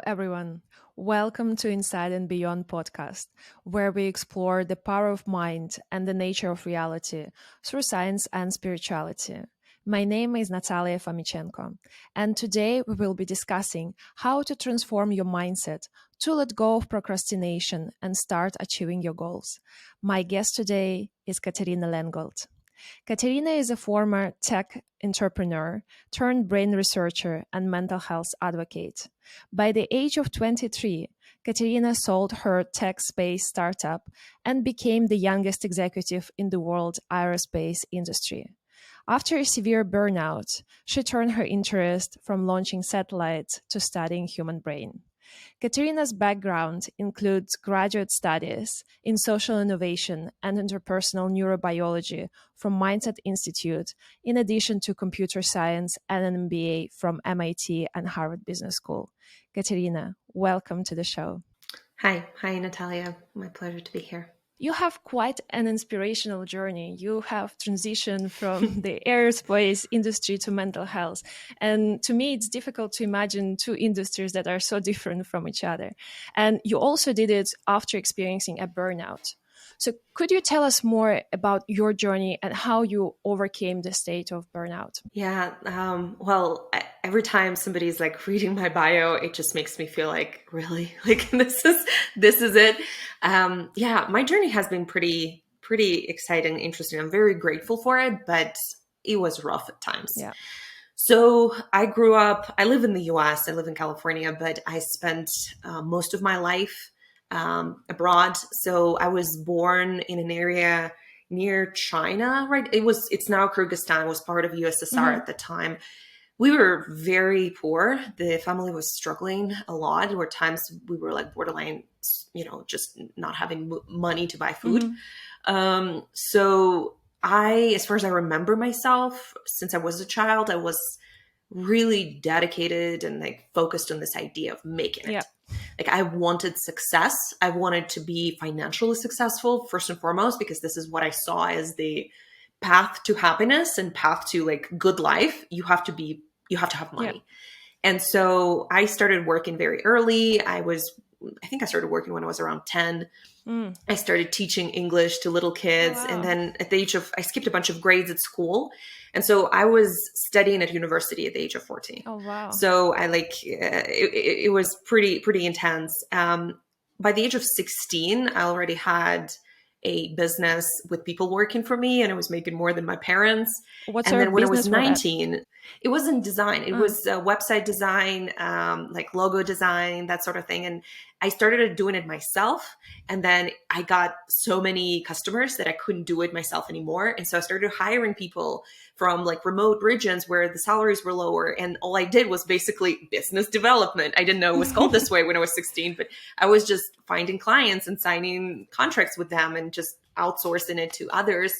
everyone. Welcome to Inside and Beyond podcast, where we explore the power of mind and the nature of reality through science and spirituality. My name is Natalia Fomichenko, and today we will be discussing how to transform your mindset to let go of procrastination and start achieving your goals. My guest today is Katerina Lengold. Katerina is a former tech entrepreneur turned brain researcher and mental health advocate. By the age of 23, Katerina sold her tech-based startup and became the youngest executive in the world aerospace industry. After a severe burnout, she turned her interest from launching satellites to studying human brain. Katerina's background includes graduate studies in social innovation and interpersonal neurobiology from Mindset Institute, in addition to computer science and an MBA from MIT and Harvard Business School. Katerina, welcome to the show. Hi, Natalia. My pleasure to be here. You have quite an inspirational journey. You have transitioned from the aerospace industry to mental health. And to me, it's difficult to imagine two industries that are so different from each other. And you also did it after experiencing a burnout. So could you tell us more about your journey and how you overcame the state of burnout? Yeah. Every time somebody's like reading my bio, it just makes me feel like, really, like this is it. My journey has been pretty exciting, interesting. I'm very grateful for it, but it was rough at times. Yeah. So I live in the US, I live in California, but I spent most of my life abroad. So I was born in an area near China, right? It's now Kyrgyzstan. It was part of USSR at the time. We were very poor. The family was struggling a lot. There were times we were like borderline, just not having money to buy food. So as far as I remember myself, since I was a child, I was really dedicated and like focused on this idea of making it. Yeah. Like I wanted success. I wanted to be financially successful first and foremost, because this is what I saw as the path to happiness and path to like good life. You have to have money. Yeah. And so I started working very early. I think I started working when I was around 10. I started teaching English to little kids. Oh, wow. And then I skipped a bunch of grades at school. And so I was studying at university at the age of 14. Oh, wow. So I it was pretty intense. By the age of 16, I already had a business with people working for me, and I was making more than my parents. What and sort then of when I business was 19, it wasn't design. It was website design, like logo design, that sort of thing. And I started doing it myself. And then I got so many customers that I couldn't do it myself anymore. And so I started hiring people from like remote regions where the salaries were lower. And all I did was basically business development. I didn't know it was called this way when I was 16, but I was just finding clients and signing contracts with them and just outsourcing it to others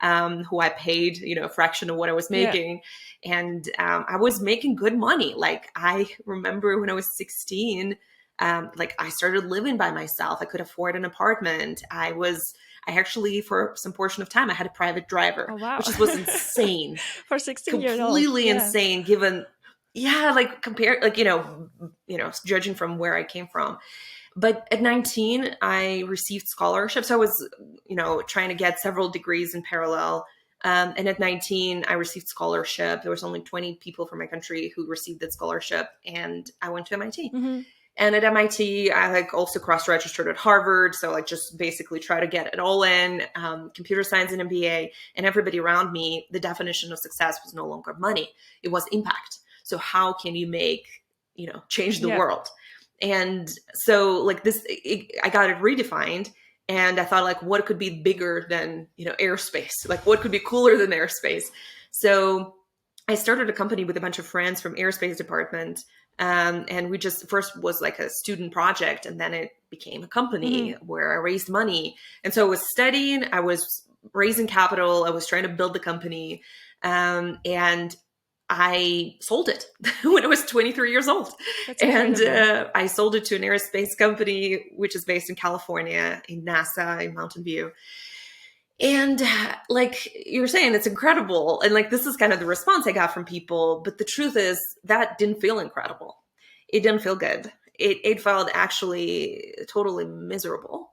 who I paid, a fraction of what I was making. Yeah. And I was making good money. Like I remember when I was 16, I started living by myself. I could afford an apartment. I actually, for some portion of time, I had a private driver, Oh, wow. which was insane. For 16 years old. Completely insane given, judging from where I came from. But at 19, I received scholarships. I was, trying to get several degrees in parallel. And at 19, I received scholarship. There was only 20 people from my country who received that scholarship. And I went to MIT. Mm-hmm. And at MIT, I also cross-registered at Harvard. So just basically try to get it all in, computer science and MBA. And everybody around me, the definition of success was no longer money. It was impact. So how can you change the world? And so I got it redefined, and I thought what could be bigger than, aerospace? Like what could be cooler than aerospace? So I started a company with a bunch of friends from aerospace department. And we just first was like a student project, and then it became a company where I raised money. And so I was studying, I was raising capital, I was trying to build the company. And I sold it when I was 23 years old. And I sold it to an aerospace company, which is based in California, in NASA, in Mountain View. And like you're saying, it's incredible. And this is kind of the response I got from people. But the truth is that didn't feel incredible. It didn't feel good. it felt actually totally miserable,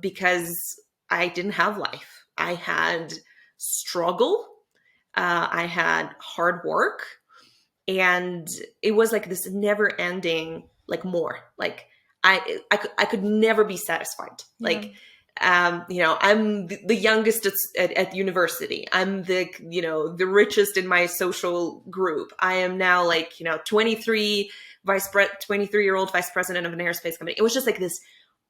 because I didn't have life. I had struggle. I had hard work, and it was like this never ending, like more like I could never be satisfied. Yeah. Like, I'm the youngest at university. I'm the richest in my social group. I am now like, 23-year-old vice president of an aerospace company. It was just like this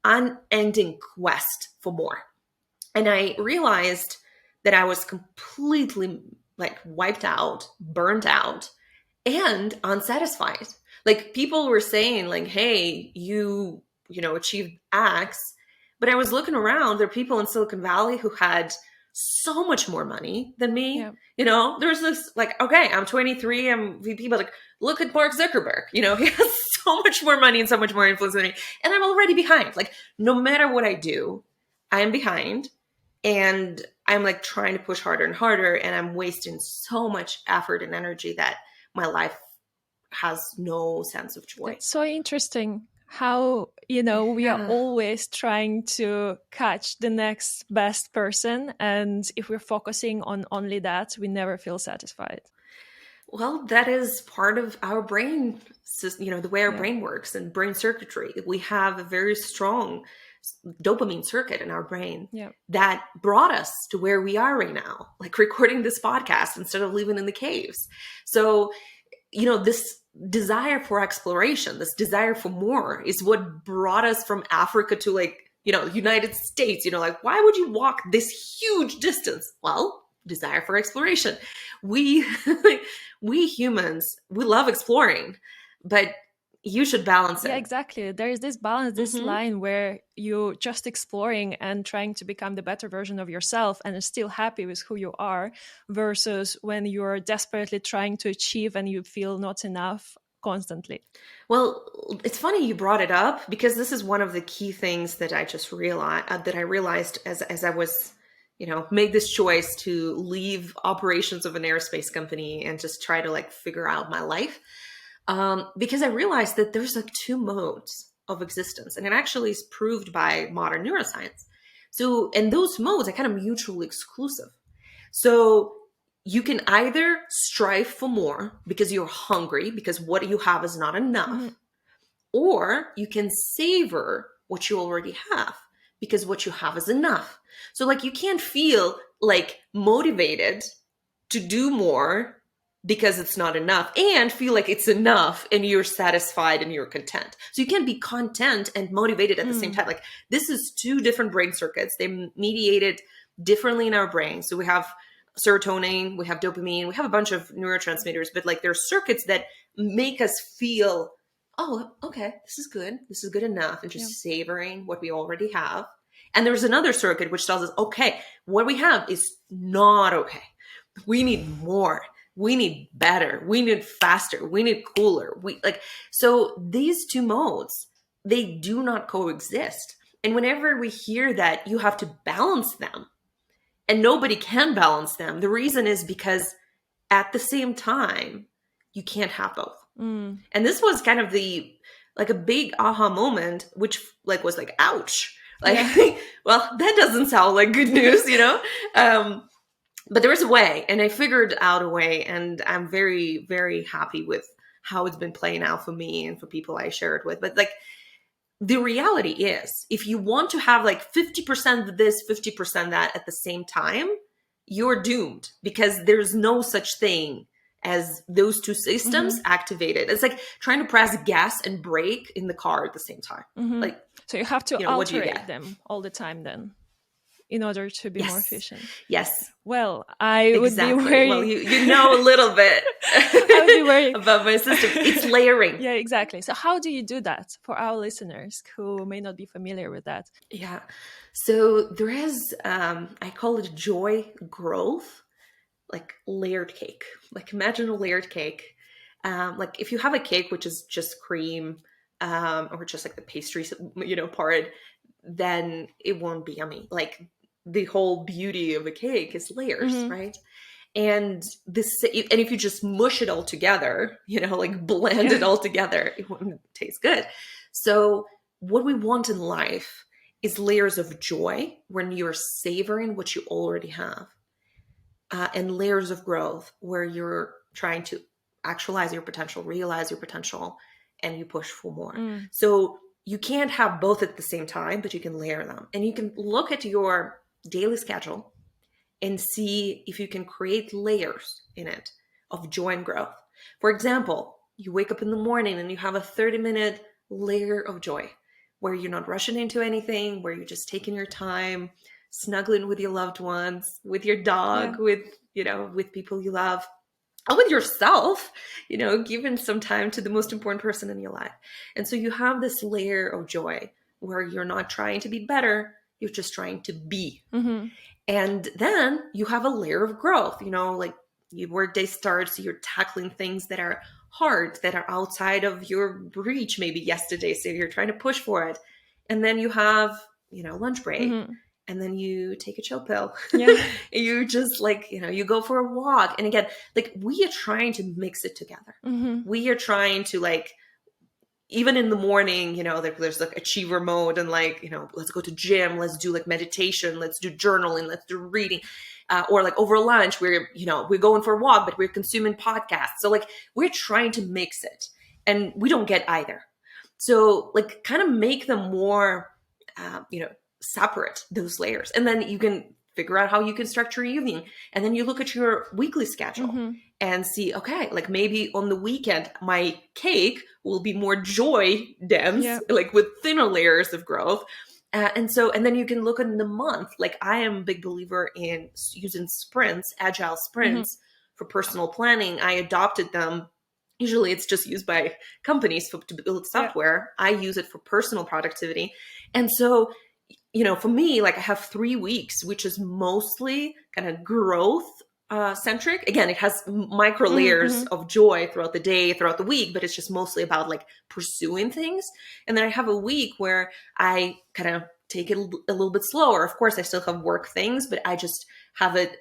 unending quest for more. And I realized that I was completely like wiped out, burnt out, and unsatisfied. Like, people were saying like, hey, achieved X. But I was looking around, there are people in Silicon Valley who had so much more money than me. Yeah. There's this like, okay, I'm 23, I'm VP, but like, look at Mark Zuckerberg. He has so much more money and so much more influence than me. And I'm already behind. Like, no matter what I do, I am behind. And I'm like trying to push harder and harder. And I'm wasting so much effort and energy that my life has no sense of joy. That's so interesting how, we are Yeah. always trying to catch the next best person. And if we're focusing on only that, we never feel satisfied. Well, that is part of our brain, the way our Yeah. brain works and brain circuitry. We have a very strong dopamine circuit in our brain Yeah. that brought us to where we are right now, like recording this podcast instead of living in the caves. So, this desire for exploration, this desire for more is what brought us from Africa to like, United States. Like, why would you walk this huge distance? Well, desire for exploration. We we humans, we love exploring, but you should balance it. Yeah, exactly. There is this balance, this Mhm. line where you're just exploring and trying to become the better version of yourself and are still happy with who you are, versus when you're desperately trying to achieve and you feel not enough constantly. Well, it's funny you brought it up, because this is one of the key things that I just realized as I was, made this choice to leave operations of an aerospace company and just try to like figure out my life. Because I realized that there's like two modes of existence, and it actually is proved by modern neuroscience. So, and those modes are kind of mutually exclusive. So you can either strive for more because you're hungry, because what you have is not enough, Mhm. or you can savor what you already have because what you have is enough. So like, you can't feel like motivated to do more because it's not enough, and feel like it's enough and you're satisfied and you're content. So you can't be content and motivated at the same time. Like, this is two different brain circuits. They mediated differently in our brain. So we have serotonin, we have dopamine, we have a bunch of neurotransmitters, but like, there are circuits that make us feel, oh, okay, this is good enough, and just savoring what we already have. And there's another circuit which tells us, okay, what we have is not okay. We need more. We need better. We need faster. We need cooler. So these two modes, they do not coexist. And whenever we hear that you have to balance them, and nobody can balance them, the reason is because at the same time, you can't have both. And this was kind of a big aha moment, which like was like, ouch. Like, well, that doesn't sound like good news, but there was a way, and I figured out a way, and I'm very, very happy with how it's been playing out for me and for people I share it with. But like, the reality is, if you want to have like 50% this, 50% that at the same time, you're doomed, because there's no such thing as those two systems activated. It's like trying to press gas and brake in the car at the same time. Like, So you have to what do you alterate get? them all the time then, in order to be more Yes. efficient. Yes. Well, I would be Exactly. very... Well, you know a little bit I would be very... about my system. It's layering. Yeah, exactly. So how do you do that for our listeners who may not be familiar with that? Yeah. So there is, I call it joy growth, like layered cake. Like, imagine a layered cake. Like, if you have a cake which is just cream, or just like the pastry, part, then it won't be yummy. Like, the whole beauty of a cake is layers, right? And if you just mush it all together, like blend it all together, it wouldn't taste good. So what we want in life is layers of joy when you're savoring what you already have, and layers of growth where you're trying to actualize your potential, realize your potential, and you push for more. So you can't have both at the same time, but you can layer them. And you can look at your daily schedule and see if you can create layers in it of joy and growth. For example, you wake up in the morning and you have a 30-minute layer of joy where you're not rushing into anything, where you're just taking your time, snuggling with your loved ones, with your dog, with people you love, and with yourself, giving some time to the most important person in your life. And so you have this layer of joy where you're not trying to be better, you're just trying to be. And then you have a layer of growth, like your workday starts, you're tackling things that are hard, that are outside of your reach maybe yesterday. So you're trying to push for it. And then you have, lunch break. And then you take a chill pill. You just you go for a walk. And again, we are trying to mix it together. We are trying to even in the morning, there's achiever mode and let's go to gym, let's do meditation, let's do journaling, let's do reading, or over lunch, we're going for a walk, but we're consuming podcasts. So we're trying to mix it, and we don't get either. So kind of make them more, separate those layers. And then you can figure out how you can structure your evening. And then you look at your weekly schedule and see, okay, maybe on the weekend, my cake will be more joy dense, with thinner layers of growth. And then you can look in the month. I am a big believer in using sprints, agile sprints for personal planning. I adopted them. Usually it's just used by companies to build software. I use it for personal productivity. And so for me, I have 3 weeks, which is mostly kind of growth centric. Again, it has micro layers of joy throughout the day, throughout the week, but it's just mostly about pursuing things. And then I have a week where I kind of take it a little bit slower. Of course, I still have work things, but I just have it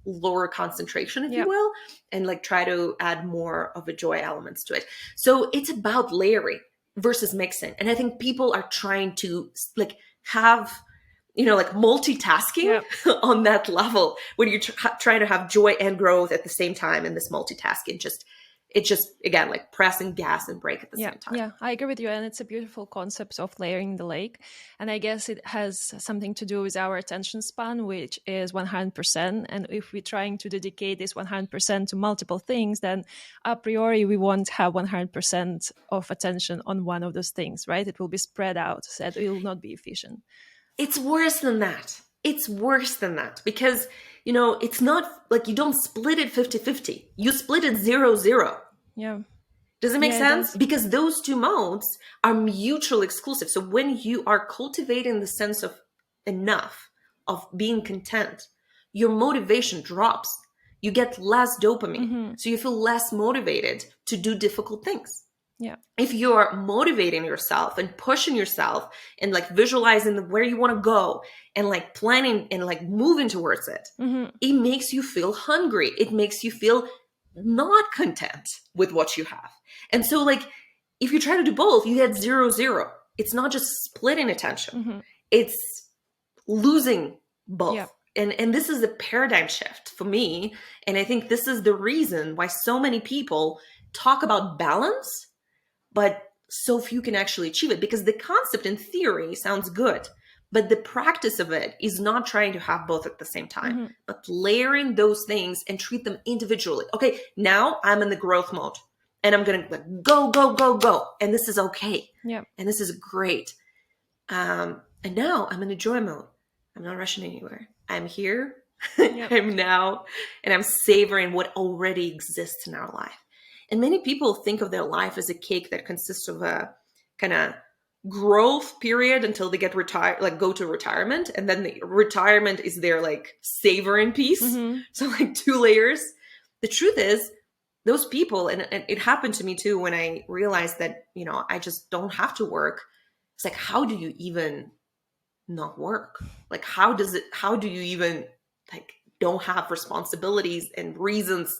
lower concentration, if you will, and try to add more of a joy elements to it. So it's about layering versus mixing. And I think people are trying to have multitasking on that level when you're trying to have joy and growth at the same time in this multitasking. It's just again pressing gas and brake at the same time. Yeah, I agree with you, and it's a beautiful concept of layering the lake. And I guess it has something to do with our attention span, which is 100%. And if we're trying to dedicate this 100% to multiple things, then a priori we won't have 100% of attention on one of those things, right? It will be spread out, so it will not be efficient. It's worse than that. Because, it's not you don't split it 50-50. You split it 0-0. Yeah. Does it make sense? Because those two modes are mutually exclusive. So when you are cultivating the sense of enough, of being content, your motivation drops. You get less dopamine. So you feel less motivated to do difficult things. Yeah. If you're motivating yourself and pushing yourself and visualizing where you want to go and planning and moving towards it, it makes you feel hungry. It makes you feel not content with what you have. And so if you try to do both, you get 0-0. It's not just splitting attention. It's losing both. Yeah. And this is a paradigm shift for me. And I think this is the reason why so many people talk about balance, but so few can actually achieve it, because the concept in theory sounds good, but the practice of it is not trying to have both at the same time, but layering those things and treat them individually. Okay, now I'm in the growth mode and I'm going to go, go, go, go. And this is okay. Yeah. And this is great. And now I'm in a joy mode. I'm not rushing anywhere. I'm here. I'm now, and I'm savoring what already exists in our life. And many people think of their life as a cake that consists of a kind of growth period until they get retired, go to retirement. And then the retirement is their savoring piece. So 2 layers. The truth is, those people, and it happened to me too, when I realized that, I just don't have to work. It's how do you even not work? How do you even don't have responsibilities and reasons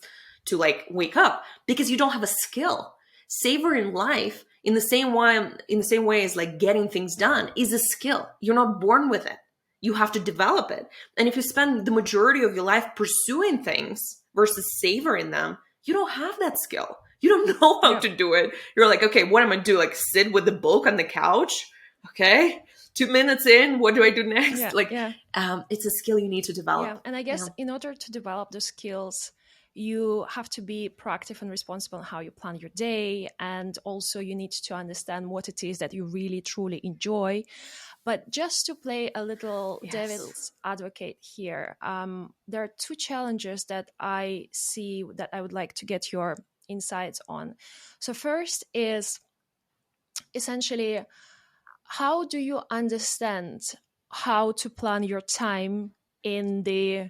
to like wake up because you don't have a skill. Savoring life in the same way as like getting things done is a skill. You're not born with it. You have to develop it. And if you spend the majority of your life pursuing things versus savoring them, you don't have that skill. You don't know how to do it. You're like, okay, what am I gonna do? Like sit with the book on the couch? Okay. 2 minutes in, what do I do next? It's a skill you need to develop. Yeah. And I guess in order to develop the skills, you have to be proactive and responsible in how you plan your day. And also you need to understand what it is that you really, truly enjoy. But just to play a little devil's advocate here, there are two challenges that I see that I would like to get your insights on. So first is essentially, how do you understand how to plan your time in the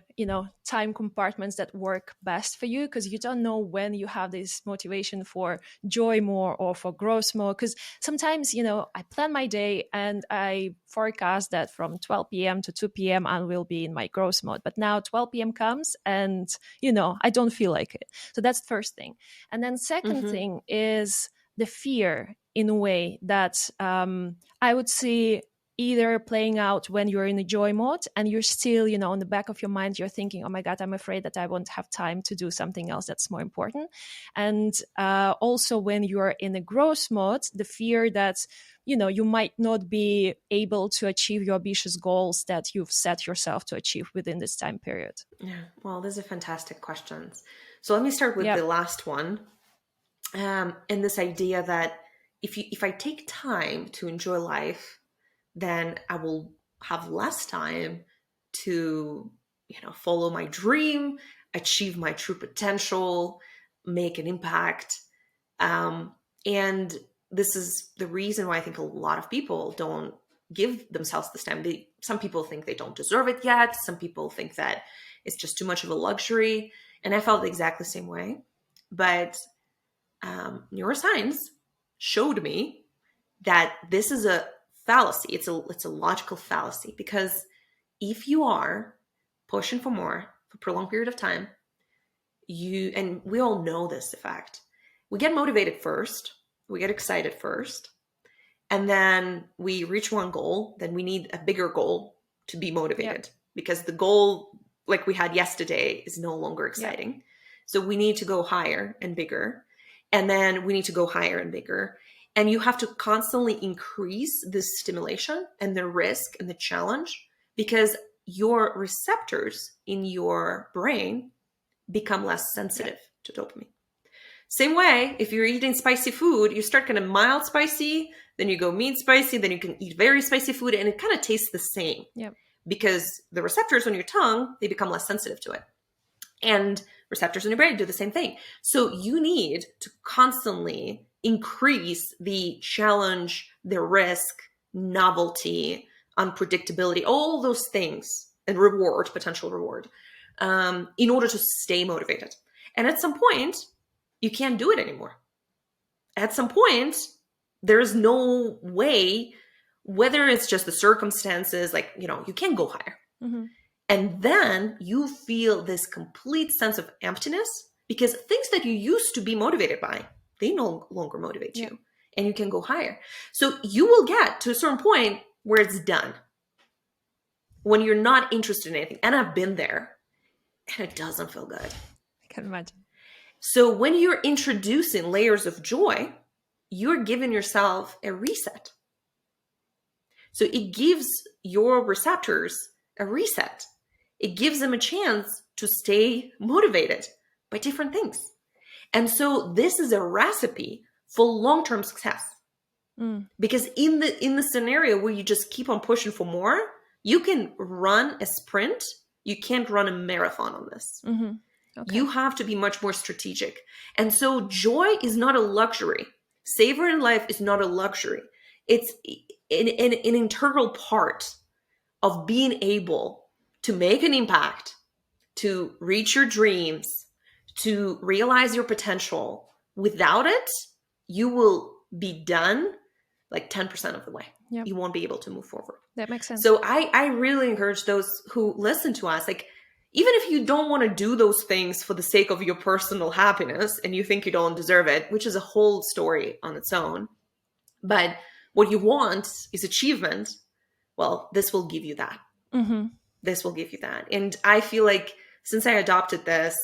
time compartments that work best for you? Because you don't know when you have this motivation for joy more or for growth more. Because sometimes I plan my day and I forecast that from 12 p.m. to 2 p.m. I will be in my growth mode, but now 12 p.m. comes and I don't feel like it. So that's the first thing. And then second thing is the fear, in a way that I would see either playing out when you're in the joy mode and you're still, on the back of your mind, you're thinking, oh my God, I'm afraid that I won't have time to do something else that's more important. And also when you're in a growth mode, the fear that, you might not be able to achieve your ambitious goals that you've set yourself to achieve within this time period. Yeah, well, those are fantastic questions. So let me start with the last one. And this idea that if I take time to enjoy life, then I will have less time to, follow my dream, achieve my true potential, make an impact. And this is the reason why I think a lot of people don't give themselves this time. Some people think they don't deserve it yet. Some people think that it's just too much of a luxury. And I felt the exactly the same way. But neuroscience showed me that this is a fallacy. It's a logical fallacy, because if you are pushing for more for a prolonged period of time, and we all know this fact, we get motivated first, we get excited first, and then we reach one goal, then we need a bigger goal to be motivated, because the goal like we had yesterday is no longer exciting. So we need to go higher and bigger. And then we need to go higher and bigger. And you have to constantly increase the stimulation and the risk and the challenge, because your receptors in your brain become less sensitive to dopamine. Same way, if you're eating spicy food, you start kind of mild spicy, then you go medium spicy, then you can eat very spicy food, and it kind of tastes the same. Because the receptors on your tongue, they become less sensitive to it. And receptors in your brain do the same thing. So you need to constantly increase the challenge, the risk, novelty, unpredictability, all those things, and reward, potential reward, in order to stay motivated. And at some point, you can't do it anymore. At some point, there's no way, whether it's just the circumstances, like, you can't go higher. And then you feel this complete sense of emptiness, because things that you used to be motivated by, they no longer motivate you, and you can go higher. So you will get to a certain point where it's done, when you're not interested in anything. And I've been there, and it doesn't feel good. I can imagine. So when you're introducing layers of joy, you're giving yourself a reset. So it gives your receptors a reset. It gives them a chance to stay motivated by different things. And so this is a recipe for long-term success. Because in the scenario where you just keep on pushing for more, you can run a sprint. You can't run a marathon on this. Okay. You have to be much more strategic. And so joy is not a luxury. Savoring life is not a luxury. It's an integral part of being able to make an impact, to reach your dreams, to realize your potential. Without it, you will be done like 10% of the way. You won't be able to move forward. That makes sense. So I really encourage those who listen to us, like, even if you don't want to do those things for the sake of your personal happiness and you think you don't deserve it, which is a whole story on its own, but what you want is achievement, well, this will give you that. Mm-hmm. This will give you that. And I feel like since I adopted this,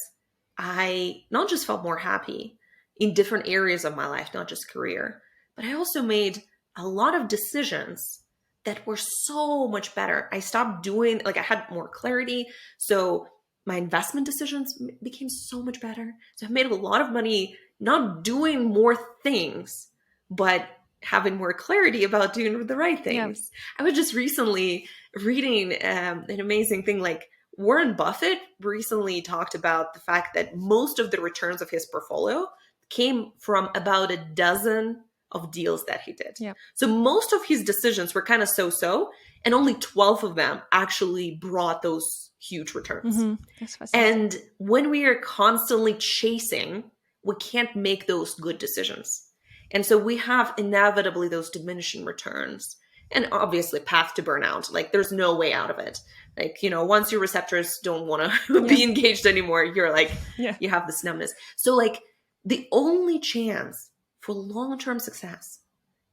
I not just felt more happy in different areas of my life, not just career, but I also made a lot of decisions that were so much better. I stopped doing, like, I had more clarity. So my investment decisions became so much better. So I've made a lot of money not doing more things, but having more clarity about doing the right Yeah. things. I was just recently reading an amazing thing. Like, Warren Buffett recently talked about the fact that most of the returns of his portfolio came from about a dozen of deals that he did. Yeah. So most of his decisions were kind of so-so, and only 12 of them actually brought those huge returns. Mm-hmm. That's fascinating. And when we are constantly chasing, we can't make those good decisions. And so we have inevitably those diminishing returns and obviously path to burnout. Like, there's no way out of it. Like, once your receptors don't want to be engaged anymore, you're like, you have this numbness. So like, the only chance for long-term success,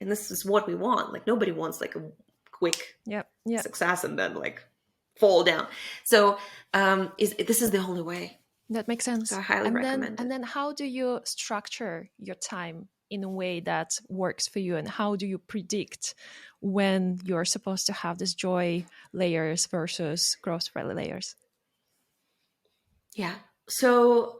and this is what we want, like, nobody wants like a quick success and then like fall down. So this is the only way. That makes sense. So I highly recommend it. And then how do you structure your time in a way that works for you? And how do you predict when you're supposed to have this joy layers versus growth layers? Yeah. So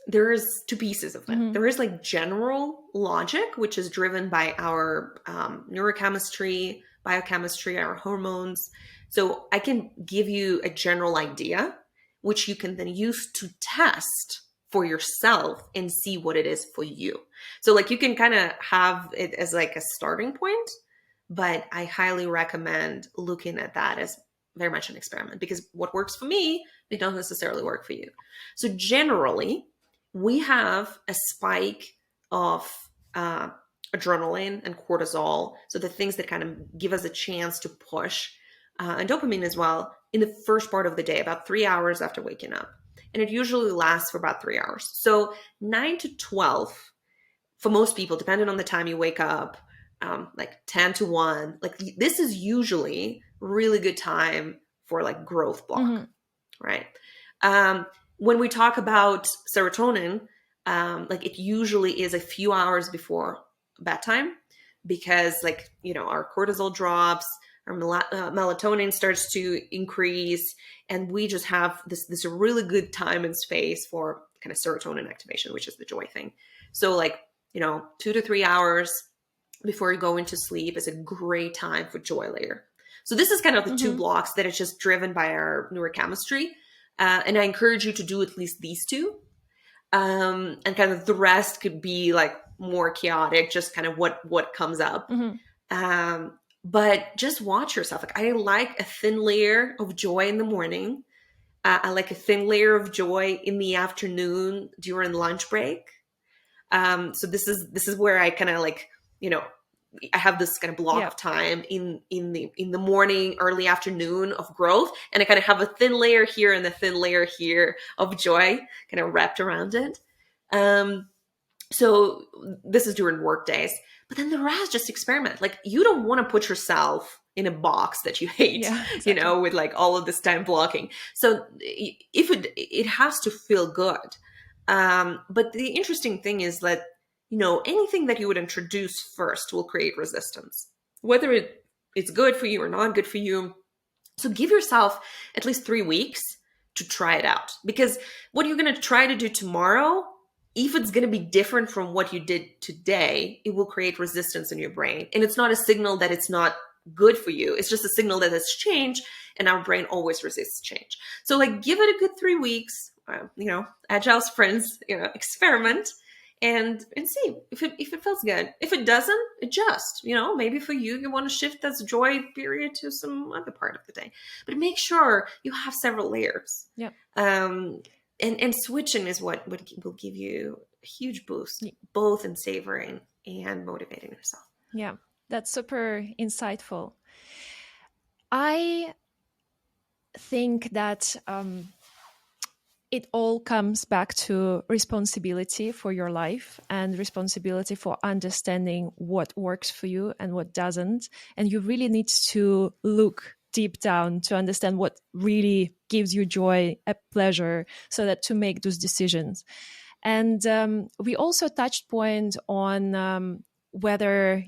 there's two pieces of it. Mm-hmm. There is like general logic, which is driven by our neurochemistry, biochemistry, our hormones. So I can give you a general idea, which you can then use to test for yourself and see what it is for you. So like, you can kind of have it as like a starting point, but I highly recommend looking at that as very much an experiment, because what works for me may not necessarily work for you. So generally, we have a spike of adrenaline and cortisol, so the things that kind of give us a chance to push, and dopamine as well, in the first part of the day, about 3 hours after waking up. And it usually lasts for about 3 hours. So 9 to 12, for most people, depending on the time you wake up, like 10 to 1, like this is usually really good time for like growth block, right? When we talk about serotonin, like it usually is a few hours before bedtime, because like, our cortisol drops, our melatonin starts to increase, and we just have this really good time and space for kind of serotonin activation, which is the joy thing. So like, 2 to 3 hours before you go into sleep is a great time for joy layer. So this is kind of the two blocks that is just driven by our neurochemistry. And I encourage you to do at least these two. And kind of the rest could be like more chaotic, just kind of what comes up. But just watch yourself. Like, I like a thin layer of joy in the morning. I like a thin layer of joy in the afternoon during lunch break. So this is where I kind of like, I have this kind of block of time in the morning, early afternoon of growth, and I kind of have a thin layer here and a thin layer here of joy kind of wrapped around it. So this is during work days, but then the rest, just experiment. Like, you don't want to put yourself in a box that you hate, exactly. With like all of this time blocking. So if it has to feel good. But the interesting thing is that, anything that you would introduce first will create resistance, whether it's good for you or not good for you. So give yourself at least 3 weeks to try it out, because what you're going to try to do tomorrow, if it's going to be different from what you did today, it will create resistance in your brain. And it's not a signal that it's not good for you. It's just a signal that it's change, and our brain always resists change. So like, give it a good 3 weeks, agile sprints, experiment and see if it feels good. If it doesn't, adjust. Maybe for you want to shift that joy period to some other part of the day. But make sure you have several layers. Yeah. And switching is what will give you a huge boost, both in savoring and motivating yourself. Yeah, that's super insightful. I think that it all comes back to responsibility for your life and responsibility for understanding what works for you and what doesn't. And you really need to look deep down to understand what really gives you joy, a pleasure, so that to make those decisions. And we also touched point on whether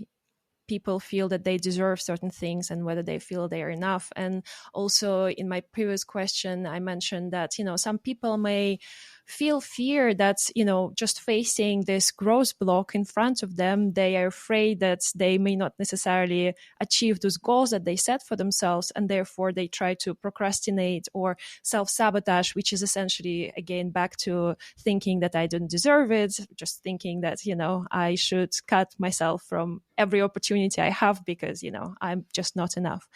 people feel that they deserve certain things and whether they feel they are enough. And also in my previous question, I mentioned that, some people may feel fear that, just facing this growth block in front of them, they are afraid that they may not necessarily achieve those goals that they set for themselves. And therefore they try to procrastinate or self-sabotage, which is essentially, again, back to thinking that I don't deserve it, just thinking that, I should cut myself from every opportunity I have because, I'm just not enough.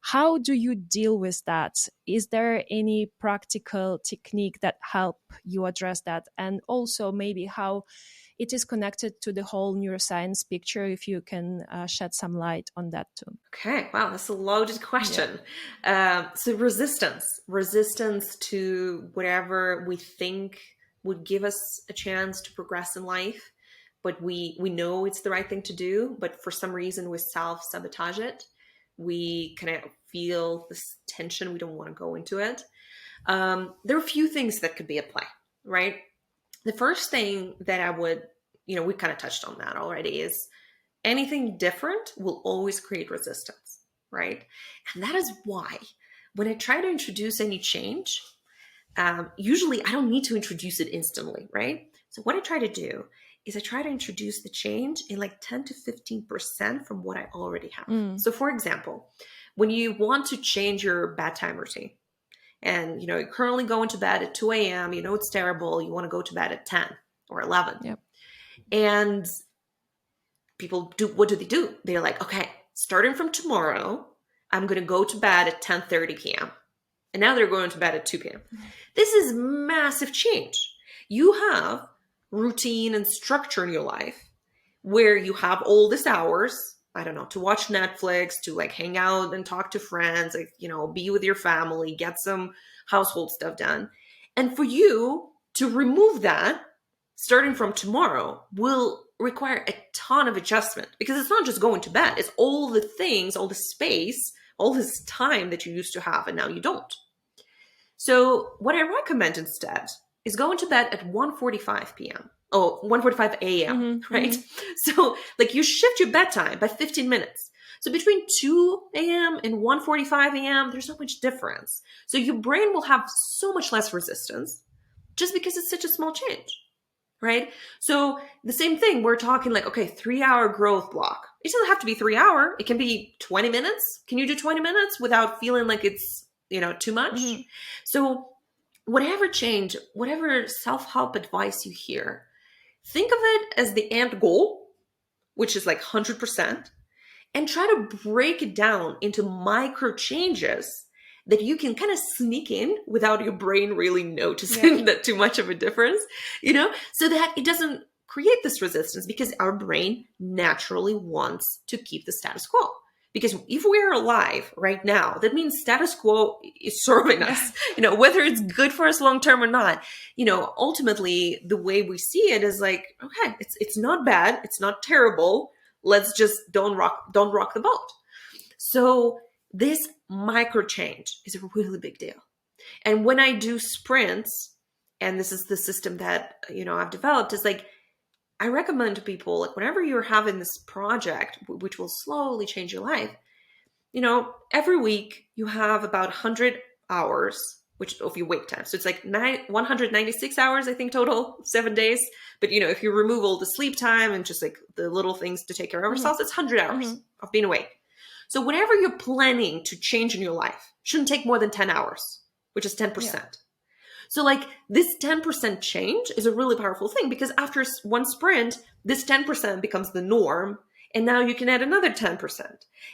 How do you deal with that? Is there any practical technique that help you address that? And also maybe how it is connected to the whole neuroscience picture, if you can shed some light on that too. Okay, wow, that's a loaded question. So resistance to whatever we think would give us a chance to progress in life, but we know it's the right thing to do, but for some reason we self-sabotage it. We kind of feel this tension. We don't want to go into it. There are a few things that could be at play, right? The first thing that I would, we kind of touched on that already, is anything different will always create resistance, right? And that is why when I try to introduce any change, usually I don't need to introduce it instantly, right? So what I try to do is I try to introduce the change in like 10 to 15% from what I already have. So for example, when you want to change your bedtime routine and, you're currently going to bed at 2 a.m., it's terrible. You want to go to bed at 10 or 11. Yep. And people what do? They're like, okay, starting from tomorrow, I'm going to go to bed at 10:30 p.m. And now they're going to bed at 2 p.m. This is massive change. You have routine and structure in your life where you have all these hours, I don't know, to watch Netflix, to like hang out and talk to friends, like, be with your family, get some household stuff done. And for you to remove that starting from tomorrow will require a ton of adjustment, because it's not just going to bed. It's all the things, all the space, all this time that you used to have and now you don't. So what I recommend instead is going to bed at 1:45 p.m. Oh, 1:45 a.m., right? So like you shift your bedtime by 15 minutes. So between 2 a.m. and 1:45 a.m., there's not much difference. So your brain will have so much less resistance just because it's such a small change, right? So the same thing, we're talking like, okay, 3-hour growth block. It doesn't have to be 3 hour. It can be 20 minutes. Can you do 20 minutes without feeling like it's, too much? So whatever change, whatever self-help advice you hear, think of it as the end goal, which is like 100%, and try to break it down into micro changes that you can kind of sneak in without your brain really noticing that too much of a difference, so that it doesn't create this resistance, because our brain naturally wants to keep the status quo. Because if we're alive right now, that means status quo is serving us, whether it's good for us long-term or not. Ultimately, the way we see it is like, okay, it's not bad. It's not terrible. Let's just don't rock the boat. So this micro change is a really big deal. And when I do sprints, and this is the system that, I've developed, is like, I recommend to people, like, whenever you're having this project, which will slowly change your life, every week you have about 100 hours, which of your wake time. So it's like 196 hours, I think, total, 7 days. But, if you remove all the sleep time and just like the little things to take care of ourselves, it's 100 hours of being awake. So whatever you're planning to change in your life shouldn't take more than 10 hours, which is 10%. Yeah. So like this 10% change is a really powerful thing, because after one sprint, this 10% becomes the norm. And now you can add another 10%.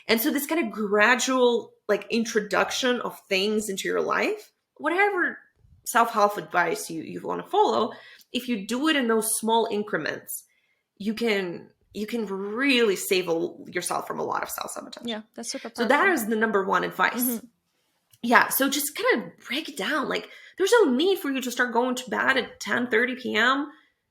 And so this kind of gradual like introduction of things into your life, whatever self-help advice you want to follow, if you do it in those small increments, you can really save yourself from a lot of self-sabotage. Yeah, that's super powerful. So that is the number one advice. yeah, so just kind of break it down. Like, there's no need for you to start going to bed at 10:30 p.m.,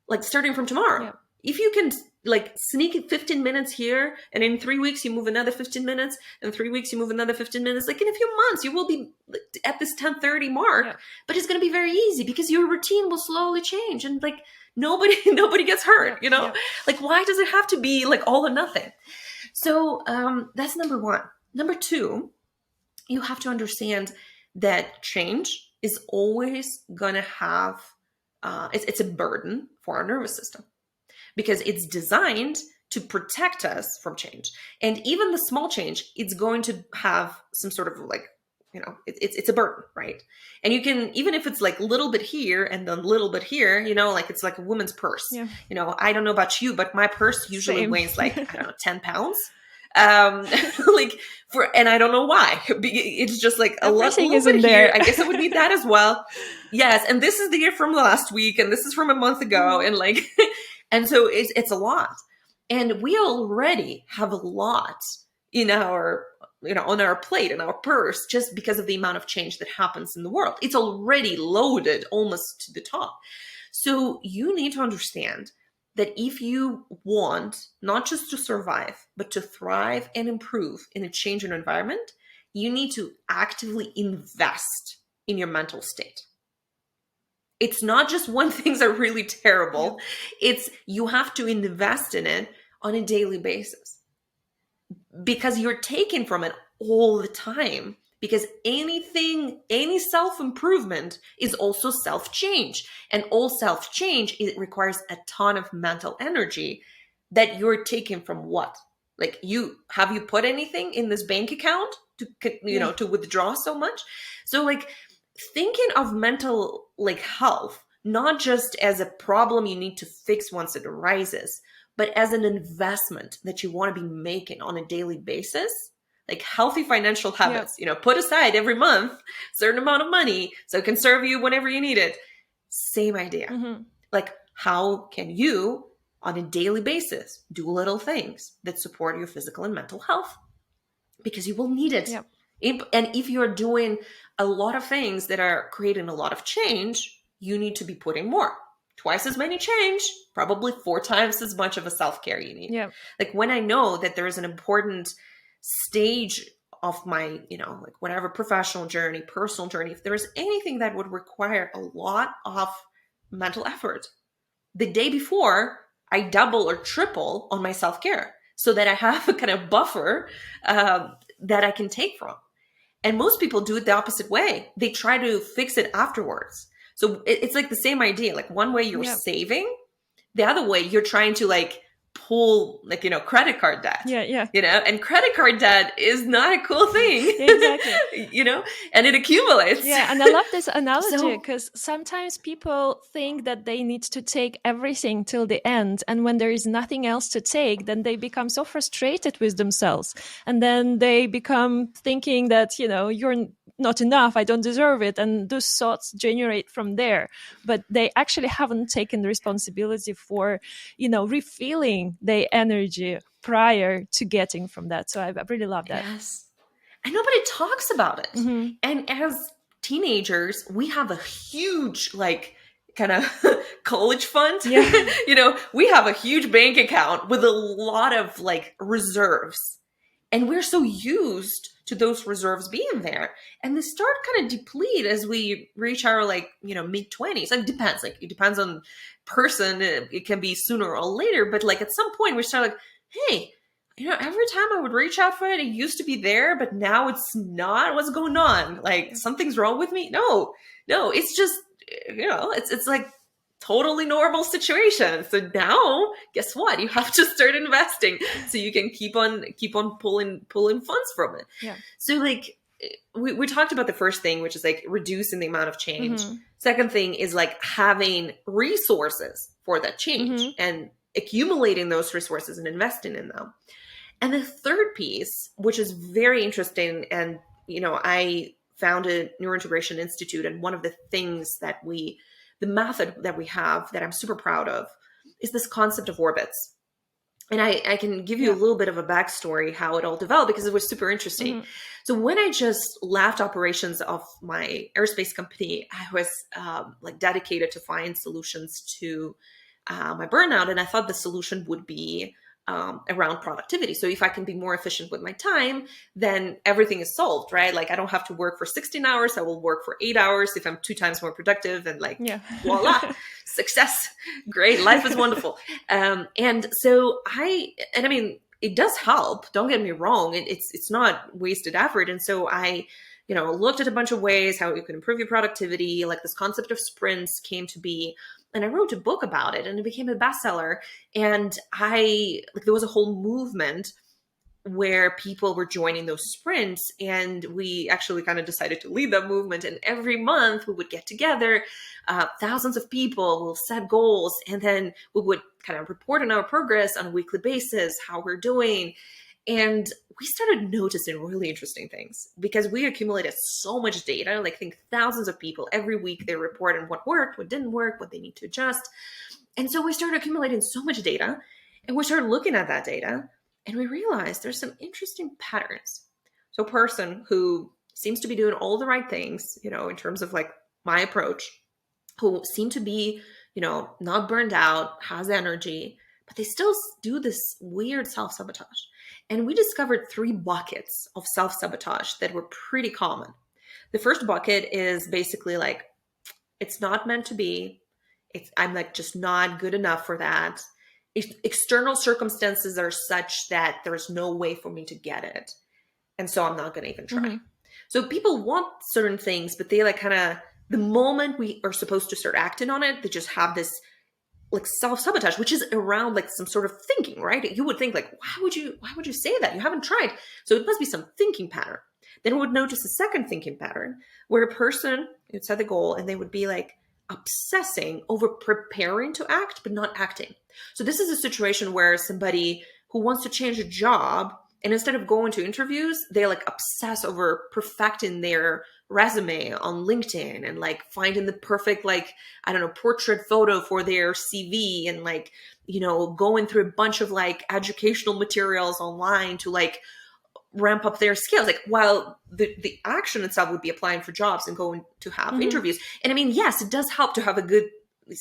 like starting from tomorrow. Yeah. If you can like sneak it 15 minutes here, and in 3 weeks you move another 15 minutes, and 3 weeks you move another 15 minutes, like in a few months you will be at this 10:30 mark. Yeah. But it's going to be very easy because your routine will slowly change, and like nobody nobody gets hurt, Yeah. Yeah. Like, why does it have to be like all or nothing? So that's number one. Number two, you have to understand that change is always going to have it's a burden for our nervous system, because it's designed to protect us from change. And even the small change, it's going to have some sort of like, it's a burden, right? And you can, even if it's like a little bit here and then a little bit here, like it's like a woman's purse. Yeah. I don't know about you, but my purse usually Same. weighs like, I don't know, 10 pounds. Like and I don't know why. It's just like a Everything little is bit in here. there. I guess it would be that as well. Yes, and this is the year from last week, and this is from a month ago, and like, and so it's a lot, and we already have a lot in our on our plate, in our purse, just because of the amount of change that happens in the world. It's already loaded almost to the top. So you need to understand that if you want not just to survive, but to thrive and improve in a changing environment, you need to actively invest in your mental state. It's not just when things are really terrible. It's you have to invest in it on a daily basis, because you're taken from it all the time. Because any self-improvement is also self-change. And all self-change, it requires a ton of mental energy that you're taking from what? Like, have you put anything in this bank account to, to withdraw so much? So like, thinking of mental like health, not just as a problem you need to fix once it arises, but as an investment that you want to be making on a daily basis. Like healthy financial habits, put aside every month a certain amount of money so it can serve you whenever you need it. Same idea. Mm-hmm. Like, how can you on a daily basis do little things that support your physical and mental health? Because you will need it. Yep. And if you're doing a lot of things that are creating a lot of change, you need to be putting more. Twice as many change, probably 4 times as much of a self-care you need. Yep. Like, when I know that there is an important stage of my, like whatever professional journey, personal journey, if there's anything that would require a lot of mental effort, the day before, I double or triple on my self-care so that I have a kind of buffer that I can take from. And most people do it the opposite way. They try to fix it afterwards. So it's like the same idea. Like, one way you're saving, the other way you're trying to like pull like, credit card debt. Yeah. And credit card debt is not a cool thing. Exactly. And it accumulates. Yeah, and I love this analogy because sometimes people think that they need to take everything till the end, and when there is nothing else to take, then they become so frustrated with themselves, and then they become thinking that you're not enough, I don't deserve it, and those thoughts generate from there. But they actually haven't taken the responsibility for refilling their energy prior to getting from that. So I really love that. Yes. And nobody talks about it. Mm-hmm. And as teenagers, we have a huge like kind of college fund. Yeah. We have a huge bank account with a lot of like reserves. And we're so used to those reserves being there. And they start kind of deplete as we reach our like, mid-20s. It depends. Like, it depends on person. It can be sooner or later. But like, at some point we start like, hey, every time I would reach out for it, it used to be there, but now it's not. What's going on? Like, something's wrong with me? No, it's just, it's like totally normal situation. So now, guess what? You have to start investing so you can keep on pulling funds from it. Yeah. So like, we talked about the first thing, which is like reducing the amount of change. Mm-hmm. Second thing is like having resources for that change and accumulating those resources and investing in them. And the third piece, which is very interesting, and, I founded Neurointegration Institute, and one of the things the method that we have that I'm super proud of is this concept of orbits. And I can give you a Yeah. little bit of a backstory how it all developed because it was super interesting. Hmm. So when I just left operations of my aerospace company, I was like dedicated to find solutions to my burnout, and I thought the solution would be around productivity. So if I can be more efficient with my time, then everything is solved, right? Like I don't have to work for 16 hours. I will work for 8 hours if I'm 2 times more productive, and like Yeah. voila, success. Great. Life is wonderful. And so and I mean, it does help. Don't get me wrong. It's not wasted effort. And so I, looked at a bunch of ways how you can improve your productivity. Like this concept of sprints came to be, and I wrote a book about it, and it became a bestseller. And there was a whole movement where people were joining those sprints, and we actually kind of decided to lead that movement. And every month we would get together, thousands of people will set goals, and then we would kind of report on our progress on a weekly basis, how we're doing. And we started noticing really interesting things because we accumulated so much data. Like, I think thousands of people every week, they report on what worked, what didn't work, what they need to adjust. And so we started accumulating so much data, and we started looking at that data, and we realized there's some interesting patterns. So a person who seems to be doing all the right things, in terms of like my approach, who seem to be, not burned out, has energy, but they still do this weird self-sabotage. And we discovered 3 buckets of self-sabotage that were pretty common. The first bucket is basically like, it's not meant to be. I'm like just not good enough for that. External circumstances are such that there's no way for me to get it. And so I'm not going to even try. Hmm. So people want certain things, but they like kind of, the moment we are supposed to start acting on it, they just have this like self-sabotage, which is around like some sort of thinking, right? You would think like, why would you say that? You haven't tried. So it must be some thinking pattern. Then we would notice a second thinking pattern where a person would set the goal and they would be like obsessing over preparing to act, but not acting. So this is a situation where somebody who wants to change a job, and instead of going to interviews, they like obsess over perfecting their resume on LinkedIn and like finding the perfect, like, I don't know, portrait photo for their CV, and like, going through a bunch of like educational materials online to like ramp up their skills. Like, while the action itself would be applying for jobs and going to have Hmm. interviews. And I mean, yes, it does help to have a good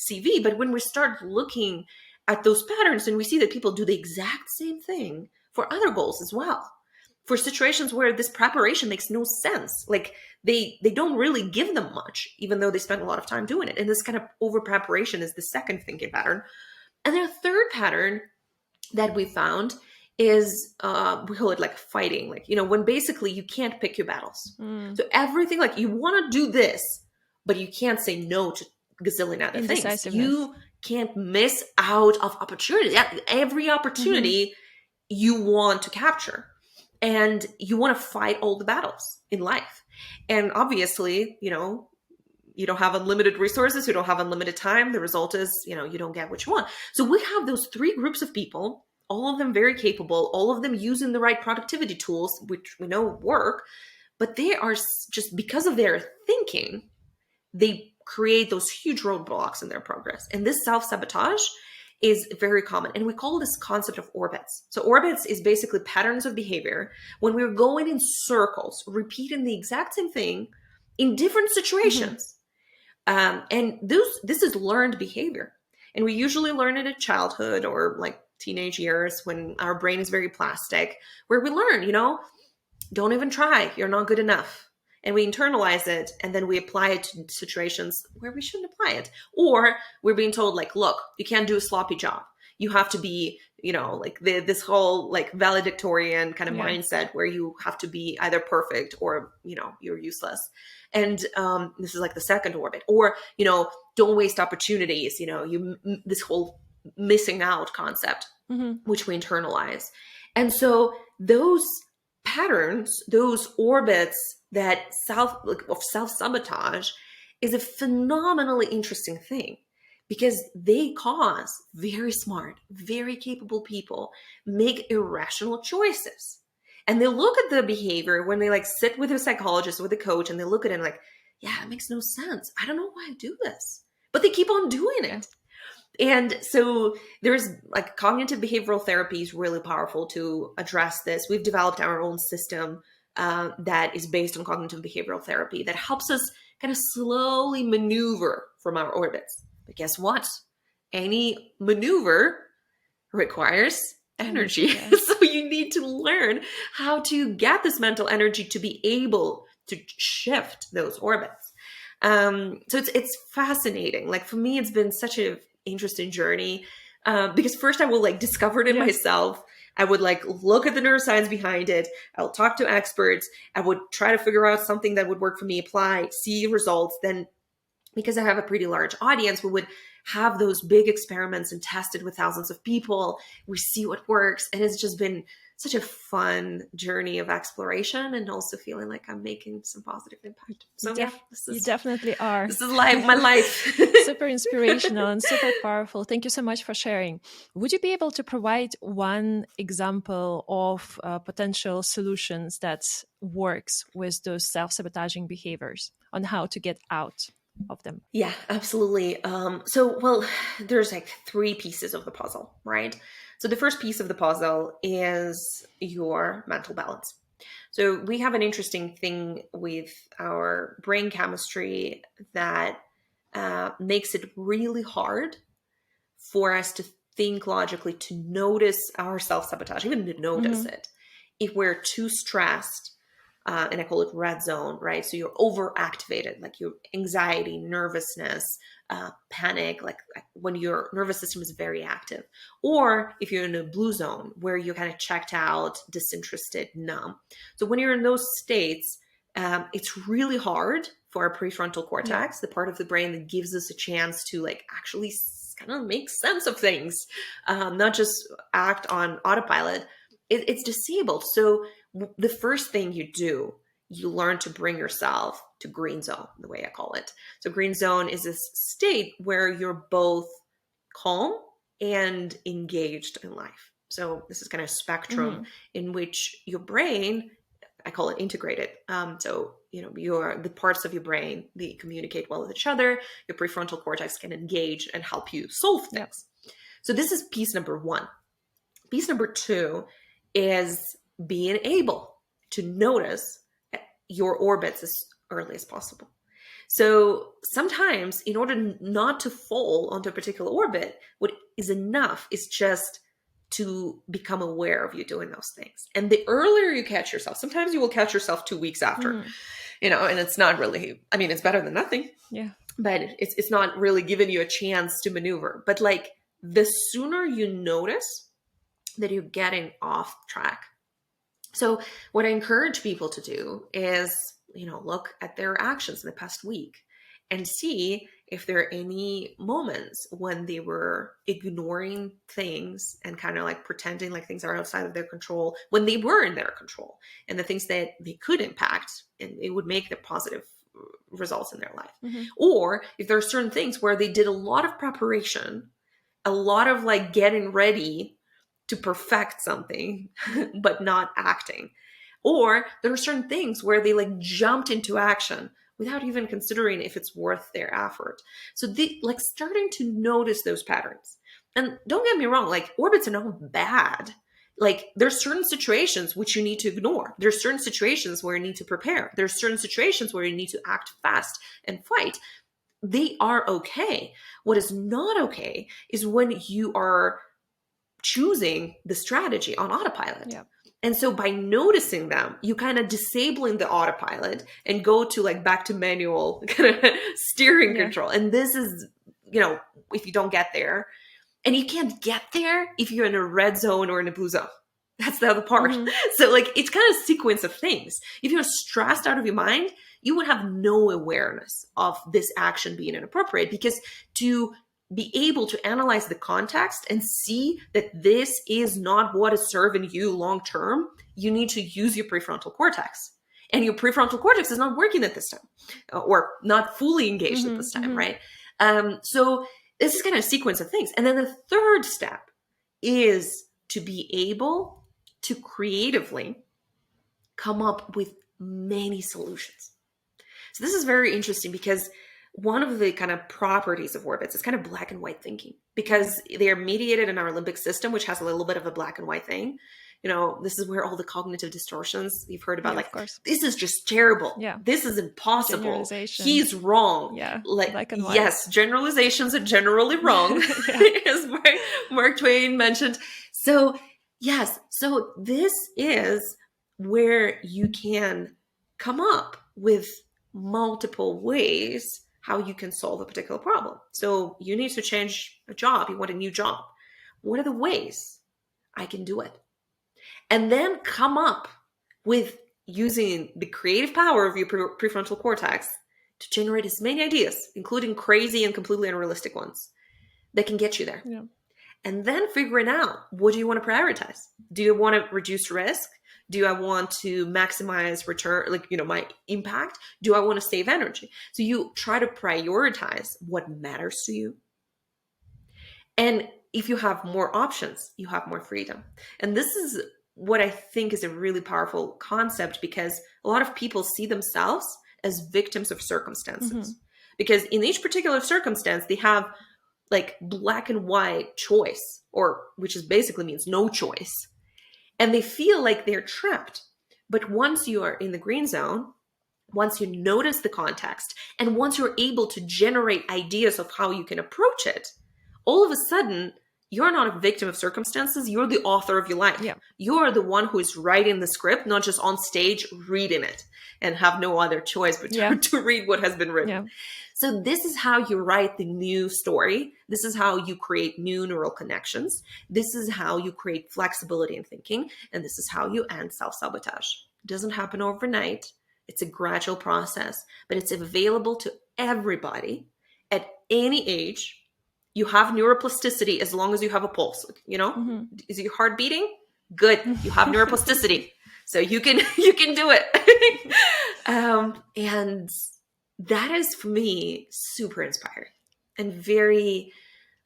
CV, but when we start looking at those patterns and we see that people do the exact same thing for other goals as well, for situations where this preparation makes no sense, like they don't really give them much, even though they spend a lot of time doing it. And this kind of over preparation is the second thinking pattern. And then a third pattern that we found is we call it like fighting, like, when basically you can't pick your battles. Mm. So everything, like, you want to do this, but you can't say no to gazillion other things. Indecisiveness. You can't miss out of opportunity. Every Hmm. opportunity you want to capture, and you want to fight all the battles in life. And obviously, you don't have unlimited resources, you don't have unlimited time. The result is, you don't get what you want. So we have those 3 groups of people, all of them very capable, all of them using the right productivity tools, which we know work, but they are just, because of their thinking, they create those huge roadblocks in their progress. And this self-sabotage is very common. And we call this concept of orbits. So orbits is basically patterns of behavior when we're going in circles, repeating the exact same thing in different Hmm. situations. And this is learned behavior. And we usually learn it in childhood or like teenage years when our brain is very plastic, where we learn, don't even try. You're not good enough. And we internalize it, and then we apply it to situations where we shouldn't apply it. Or we're being told, like, look, you can't do a sloppy job. You have to be, like this whole like valedictorian kind of Yeah. mindset where you have to be either perfect or, you're useless. And this is like the second orbit. Or, don't waste opportunities. This whole missing out concept, Hmm. which we internalize. And so those patterns, those orbits that of self-sabotage is a phenomenally interesting thing, because they cause very smart, very capable people make irrational choices. And they look at the behavior when they like sit with a psychologist, with a coach, and they look at it and like, yeah, it makes no sense. I don't know why I do this. But they keep on doing Yeah. it. And so there's like cognitive behavioral therapy is really powerful to address this. We've developed our own system that is based on cognitive behavioral therapy that helps us kind of slowly maneuver from our orbits. But guess what? Any maneuver requires energy. Yeah. So you need to learn how to get this mental energy to be able to shift those orbits. So it's fascinating. Like for me, it's been such an interesting journey because first I will like discover it in Yeah. myself. I would like look at the neuroscience behind it. I'll talk to experts. I would try to figure out something that would work for me, apply, see results. Then because I have a pretty large audience, we would have those big experiments and test it with thousands of people. We see what works. And it's just been such a fun journey of exploration and also feeling like I'm making some positive impact. So yeah, You definitely are. This is life, my life. Super inspirational and super powerful. Thank you so much for sharing. Would you be able to provide one example of potential solutions that works with those self-sabotaging behaviors on how to get out of them? Yeah, absolutely. Well, there's like three pieces of the puzzle, right? So the first piece of the puzzle is your mental balance. So we have an interesting thing with our brain chemistry that makes it really hard for us to think logically, to notice our self-sabotage, even to notice it. If we're too stressed, and I call it red zone, right? So you're overactivated, like your anxiety, nervousness, panic, like when your nervous system is very active. Or if you're in a blue zone where you're kind of checked out, disinterested, numb. So when you're in those states, it's really hard for our prefrontal cortex, the part of the brain that gives us a chance to like actually kind of make sense of things, not just act on autopilot. It's disabled. So the first thing you do, you learn to bring yourself to green zone, the way I call it. So green zone is this state where you're both calm and engaged in life. So this is kind of spectrum in which your brain, I call it integrated. So, the parts of your brain, they communicate well with each other. Your prefrontal cortex can engage and help you solve things. So this is piece number one. Piece number two is being able to notice your orbits as early as possible. So sometimes in order not to fall onto a particular orbit, what is enough is just to become aware of you doing those things. And the earlier you catch yourself, sometimes you will catch yourself 2 weeks after, and it's not really, it's better than nothing. Yeah. But it's not really giving you a chance to maneuver. But like the sooner you notice that you're getting off track. So what I encourage people to do is, look at their actions in the past week and see if there are any moments when they were ignoring things and kind of like pretending like things are outside of their control when they were in their control, and the things that they could impact and it would make the positive results in their life. Or if there are certain things where they did a lot of preparation, a lot of like getting ready to perfect something, but not acting. Or there are certain things where they like jumped into action without even considering if it's worth their effort. So they like starting to notice those patterns. And don't get me wrong, like orbits are not bad. Like there's certain situations which you need to ignore. There's certain situations where you need to prepare. There's certain situations where you need to act fast and fight. They are okay. What is not okay is when you are choosing the strategy on autopilot. Yeah. And so by noticing them, you kind of disabling the autopilot and go to like back to manual kind of steering control. And this is, if you don't get there, and you can't get there if you're in a red zone or in a blue zone. That's the other part. So like it's kind of a sequence of things. If you're stressed out of your mind, you would have no awareness of this action being inappropriate, because to be able to analyze the context and see that this is not what is serving you long term, you need to use your prefrontal cortex. And your prefrontal cortex is not working at this time, or not fully engaged at this time, right? So this is kind of a sequence of things. And then the third step is to be able to creatively come up with many solutions. So this is very interesting because one of the kind of properties of orbits is kind of black and white thinking, because they're mediated in our limbic system, which has a little bit of a black and white thing. This is where all the cognitive distortions you've heard about, Yeah, like, of course. this is just terrible. Yeah. This is impossible. Generalization. He's wrong. Yeah. Like, Black and white. yes, generalizations are generally wrong, Yeah. as Mark Twain mentioned. So, yes. So this is where you can come up with multiple ways how you can solve a particular problem. So you need to change a job. You want a new job. What are the ways I can do it? And then come up with using the creative power of your prefrontal cortex to generate as many ideas, including crazy and completely unrealistic ones, that can get you there. Yeah. And then figuring out, what do you want to prioritize? Do you want to reduce risk? Do I want to maximize return, like, my impact? Do I want to save energy? So you try to prioritize what matters to you. And if you have more options, you have more freedom. And this is what I think is a really powerful concept, because a lot of people see themselves as victims of circumstances. Because in each particular circumstance, they have like black and white choice, or which is basically means no choice. And they feel like they're trapped. But once you are in the green zone, once you notice the context, and once you're able to generate ideas of how you can approach it, all of a sudden, you're not a victim of circumstances. You're the author of your life. Yeah. You're the one who is writing the script, not just on stage reading it and have no other choice but to read what has been written. Yeah. So this is how you write the new story. This is how you create new neural connections. This is how you create flexibility in thinking. And this is how you end self-sabotage. It doesn't happen overnight. It's a gradual process, but it's available to everybody at any age. You have neuroplasticity as long as you have a pulse. Is your heart beating? Good. You have neuroplasticity, so you can do it. And that is, for me, super inspiring and very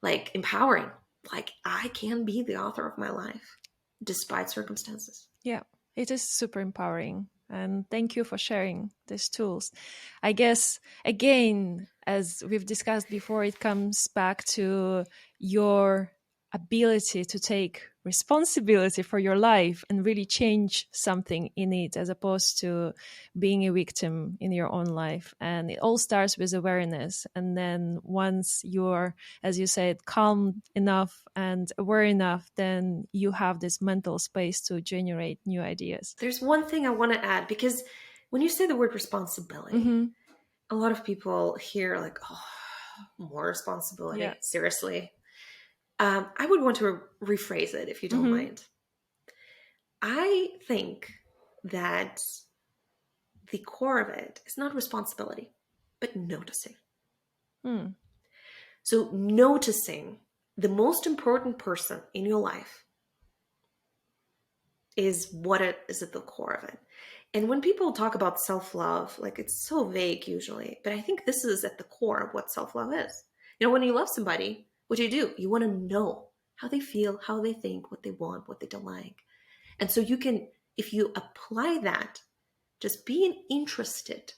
empowering. Like, I can be the author of my life despite circumstances. Yeah, it is super empowering. And thank you for sharing these tools. I guess, again, as we've discussed before, it comes back to your ability to take responsibility for your life and really change something in it, as opposed to being a victim in your own life. And it all starts with awareness. And then once you're, as you said, calm enough and aware enough, then you have this mental space to generate new ideas. There's one thing I want to add, because when you say the word responsibility, a lot of people hear like, oh, more responsibility. Yeah. Seriously. I would want to rephrase it, if you don't mind. I think that the core of it is not responsibility, but noticing. So noticing the most important person in your life is what it is at the core of it. And when people talk about self-love, like, it's so vague usually, but I think this is at the core of what self-love is. When you love somebody, what do? You want to know how they feel, how they think, what they want, what they don't like. And so you can, if you apply that, just being interested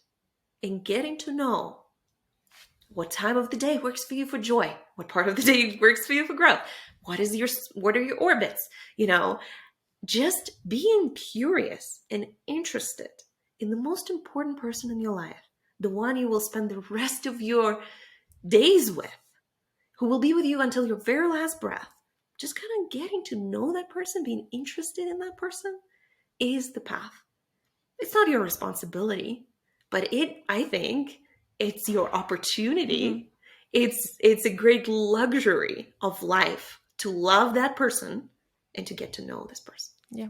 in getting to know what time of the day works for you for joy, what part of the day works for you for growth, what are your orbits, just being curious and interested in the most important person in your life, the one you will spend the rest of your days with, who will be with you until your very last breath. Just kind of getting to know that person, being interested in that person, is the path. It's not your responsibility, but I think it's your opportunity. It's a great luxury of life to love that person and to get to know this person. Yeah.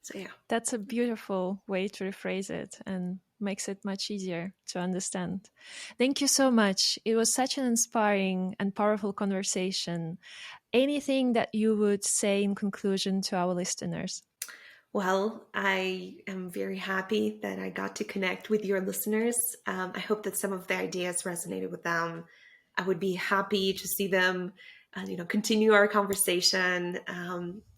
So yeah. That's a beautiful way to rephrase it and makes it much easier to understand. Thank you so much. It was such an inspiring and powerful conversation. Anything that you would say in conclusion to our listeners? Well, I am very happy that I got to connect with your listeners. I hope that some of the ideas resonated with them. I would be happy to see them continue our conversation.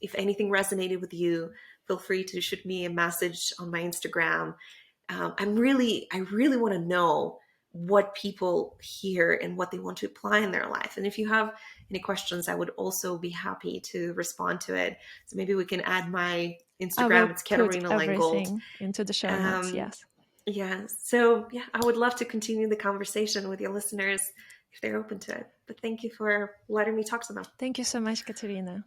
If anything resonated with you, feel free to shoot me a message on my Instagram. I really want to know what people hear and what they want to apply in their life. And if you have any questions, I would also be happy to respond to it. So maybe we can add my I Instagram. will It's put Katerina Lengold. everything into the show notes. Um, Yes. yeah. So yeah, I would love to continue the conversation with your listeners if they're open to it. But thank you for letting me talk to them. Thank you so much, Katerina.